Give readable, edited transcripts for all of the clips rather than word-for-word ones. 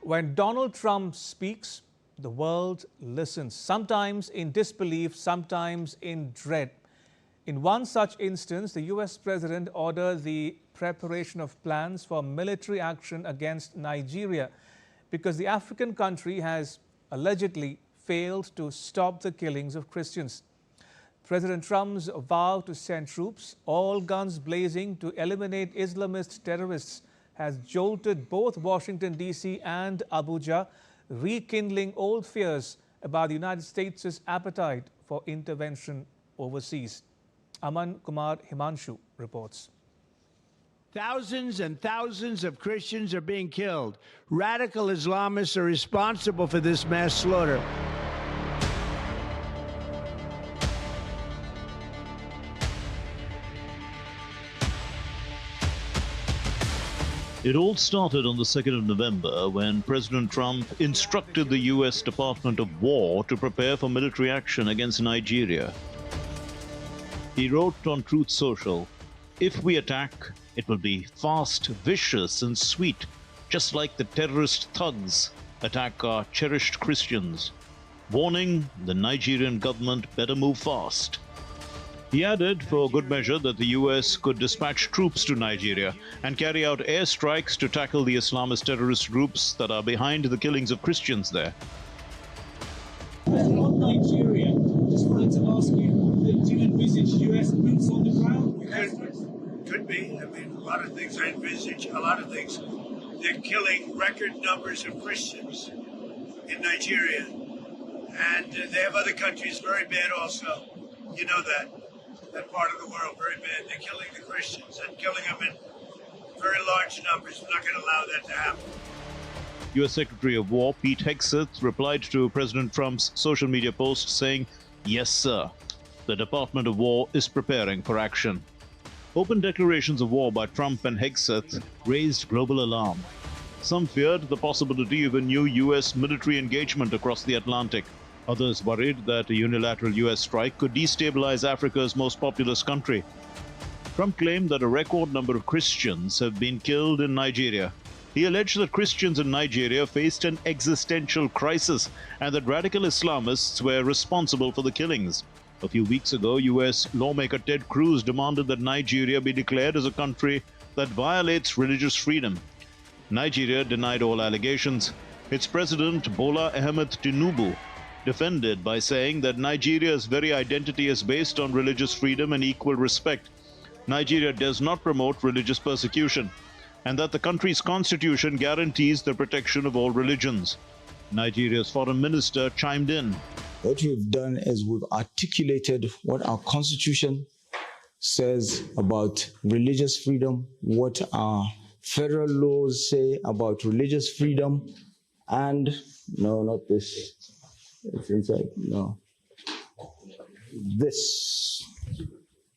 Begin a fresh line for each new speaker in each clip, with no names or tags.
When Donald Trump speaks, the world listens, sometimes in disbelief, sometimes in dread. In one such instance, the U.S. President ordered the preparation of plans for military action against Nigeria because the African country has allegedly failed to stop the killings of Christians. President Trump's vow to send troops, all guns blazing, to eliminate Islamist terrorists has jolted both Washington, D.C. and Abuja, rekindling old fears about the United States' appetite for intervention overseas. Aman Kumar Himanshu reports.
Thousands and thousands of Christians are being killed. Radical Islamists are responsible for this mass slaughter.
It all started on the 2nd of November when President Trump instructed the U.S. Department of War to prepare for military action against Nigeria. He wrote on Truth Social, "If we attack, it will be fast, vicious, and sweet, just like the terrorist thugs attack our cherished Christians. Warning, the Nigerian government better move fast." He added, for good measure, that the U.S. could dispatch troops to Nigeria and carry out airstrikes to tackle the Islamist terrorist groups that are behind the killings of Christians there.
On Nigeria, just wanted to ask you, do you envisage U.S. boots on the ground?
Could be. I mean, a lot of things I envisage, a lot of things. They're killing record numbers of Christians in Nigeria. And they have other countries very bad also. You know that part of the world, very bad. They're killing the Christians and killing them in very large numbers. We're not going to allow that to happen.
U.S. Secretary of War Pete Hegseth replied to President Trump's social media post saying, "Yes, sir, the Department of War is preparing for action." Open declarations of war by Trump and Hegseth raised global alarm. Some feared the possibility of a new U.S. military engagement across the Atlantic. Others worried that a unilateral U.S. strike could destabilize Africa's most populous country. Trump claimed that a record number of Christians have been killed in Nigeria. He alleged that Christians in Nigeria faced an existential crisis and that radical Islamists were responsible for the killings. A few weeks ago, U.S. lawmaker Ted Cruz demanded that Nigeria be declared as a country that violates religious freedom. Nigeria denied all allegations. Its president, Bola Tinubu, defended by saying that Nigeria's very identity is based on religious freedom and equal respect. Nigeria does not promote religious persecution, and that the country's constitution guarantees the protection of all religions. Nigeria's foreign minister chimed in.
What we've done is we've articulated what our constitution says about religious freedom, what our federal laws say about religious freedom, and no, not this. It's inside. No. This.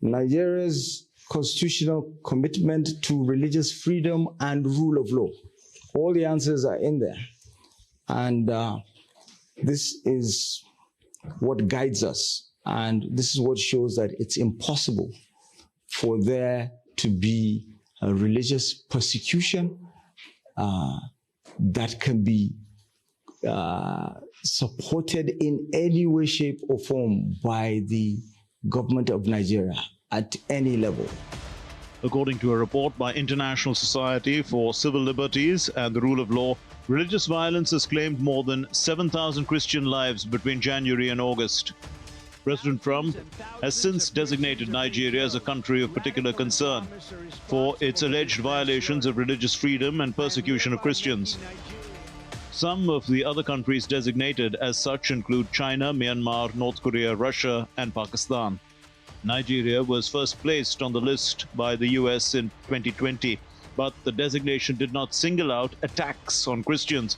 Nigeria's constitutional commitment to religious freedom and rule of law. All the answers are in there. And this is what guides us. And this is what shows that it's impossible for there to be a religious persecution that can be supported in any way, shape, or form by the government of Nigeria at any level.
According to a report by International Society for Civil Liberties and the Rule of Law, religious violence has claimed more than 7,000 Christian lives between January and August. President Trump has since designated Nigeria as a country of particular concern for its alleged violations of religious freedom and persecution of Christians. Some of the other countries designated as such include China, Myanmar, North Korea, Russia, and Pakistan. Nigeria was first placed on the list by the U.S. in 2020, but the designation did not single out attacks on Christians.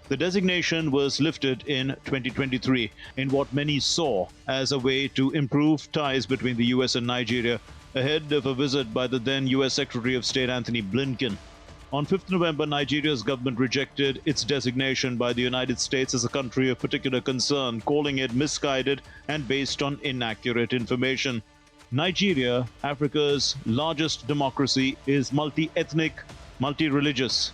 The designation was lifted in 2023 in what many saw as a way to improve ties between the U.S. and Nigeria ahead of a visit by the then U.S. Secretary of State Anthony Blinken. On 5th November, Nigeria's government rejected its designation by the United States as a country of particular concern, calling it misguided and based on inaccurate information. Nigeria, Africa's largest democracy, is multi-ethnic, multi-religious.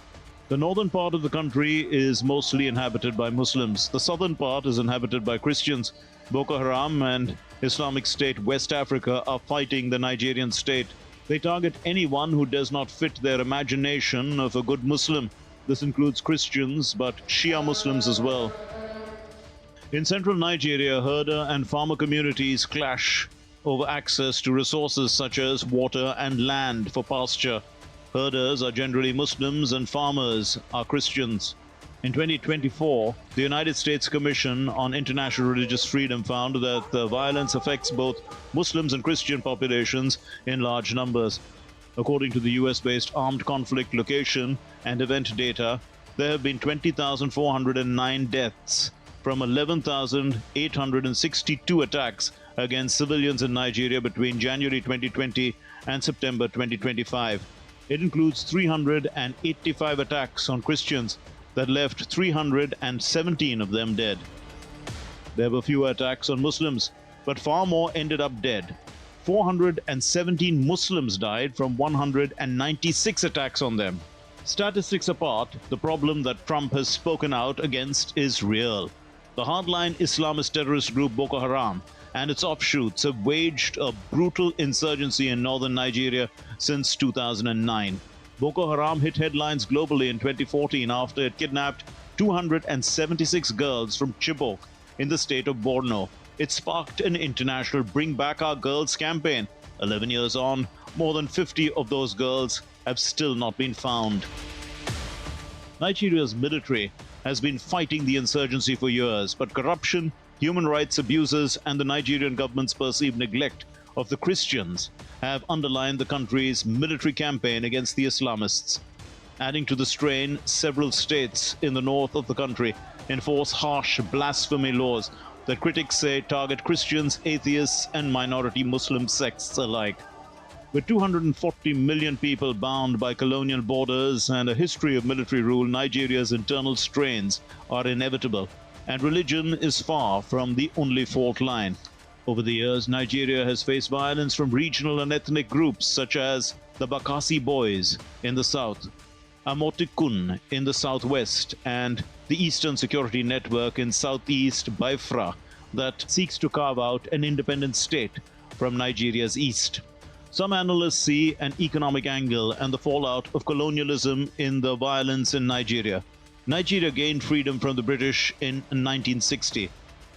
The northern part of the country is mostly inhabited by Muslims. The southern part is inhabited by Christians. Boko Haram and Islamic State West Africa are fighting the Nigerian state. They target anyone who does not fit their imagination of a good Muslim. This includes Christians, but Shia Muslims as well. In central Nigeria, herder and farmer communities clash over access to resources such as water and land for pasture. Herders are generally Muslims and farmers are Christians. In 2024, the United States Commission on International Religious Freedom found that the violence affects both Muslims and Christian populations in large numbers. According to the US-based Armed Conflict Location and Event data, there have been 20,409 deaths from 11,862 attacks against civilians in Nigeria between January 2020 and September 2025. It includes 385 attacks on Christians that left 317 of them dead. There were fewer attacks on Muslims, but far more ended up dead. 417 Muslims died from 196 attacks on them. Statistics apart, the problem that Trump has spoken out against is real. The hardline Islamist terrorist group Boko Haram and its offshoots have waged a brutal insurgency in northern Nigeria since 2009. Boko Haram hit headlines globally in 2014 after it kidnapped 276 girls from Chibok in the state of Borno. It sparked an international Bring Back Our Girls campaign. 11 years on, more than 50 of those girls have still not been found. Nigeria's military has been fighting the insurgency for years, but corruption, human rights abuses, and the Nigerian government's perceived neglect of the Christians have underlined the country's military campaign against the Islamists. Adding to the strain, several states in the north of the country enforce harsh blasphemy laws that critics say target Christians, atheists, and minority Muslim sects alike. With 240 million people bound by colonial borders and a history of military rule, Nigeria's internal strains are inevitable, and religion is far from the only fault line. Over the years, Nigeria has faced violence from regional and ethnic groups such as the Bakassi Boys in the south, Amotikun in the southwest, and the Eastern Security Network in southeast Biafra that seeks to carve out an independent state from Nigeria's east. Some analysts see an economic angle and the fallout of colonialism in the violence in Nigeria. Nigeria gained freedom from the British in 1960.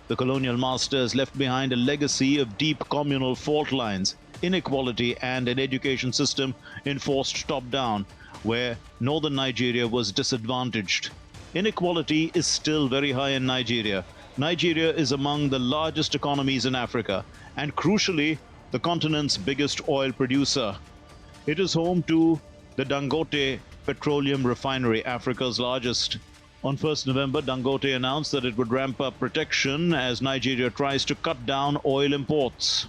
The colonial masters left behind a legacy of deep communal fault lines, inequality, and an education system enforced top-down, where northern Nigeria was disadvantaged. Inequality is still very high in Nigeria. Nigeria is among the largest economies in Africa, and crucially, the continent's biggest oil producer. It is home to the Dangote Petroleum Refinery, Africa's largest. On 1st November, Dangote announced that it would ramp up protection as Nigeria tries to cut down oil imports.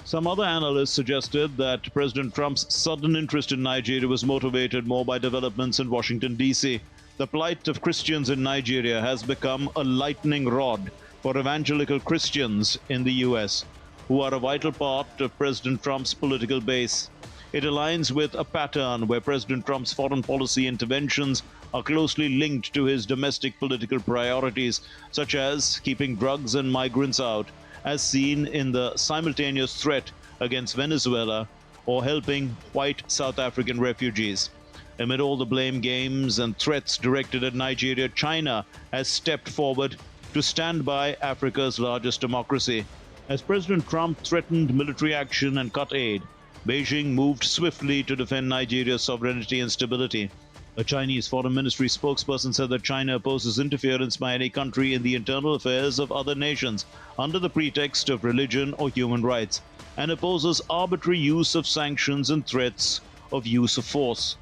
Some other analysts suggested that President Trump's sudden interest in Nigeria was motivated more by developments in Washington, D.C. The plight of Christians in Nigeria has become a lightning rod for evangelical Christians in the U.S., who are a vital part of President Trump's political base. It aligns with a pattern where President Trump's foreign policy interventions are closely linked to his domestic political priorities, such as keeping drugs and migrants out, as seen in the simultaneous threat against Venezuela, or helping white South African refugees. Amid all the blame games and threats directed at Nigeria, China has stepped forward to stand by Africa's largest democracy. As President Trump threatened military action and cut aid, Beijing moved swiftly to defend Nigeria's sovereignty and stability. A Chinese Foreign Ministry spokesperson said that China opposes interference by any country in the internal affairs of other nations under the pretext of religion or human rights, and opposes arbitrary use of sanctions and threats of use of force.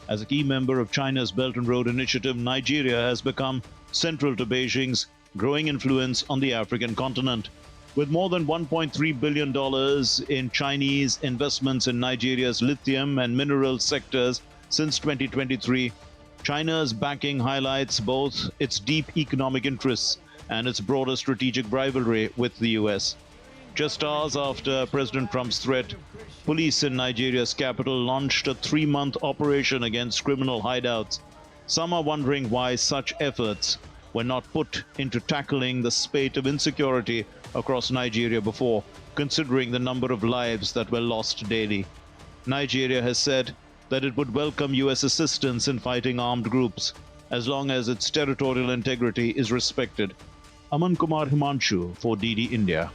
As a key member of China's Belt and Road Initiative, Nigeria has become central to Beijing's growing influence on the African continent. With more than $1.3 billion in Chinese investments in Nigeria's lithium and mineral sectors since 2023, China's backing highlights both its deep economic interests and its broader strategic rivalry with the U.S. Just hours after President Trump's threat, police in Nigeria's capital launched a 3-month operation against criminal hideouts. Some are wondering why such efforts were not put into tackling the spate of insecurity across Nigeria before, considering the number of lives that were lost daily. Nigeria has said that it would welcome U.S. assistance in fighting armed groups, as long as its territorial integrity is respected. Aman Kumar Himanshu for DD India.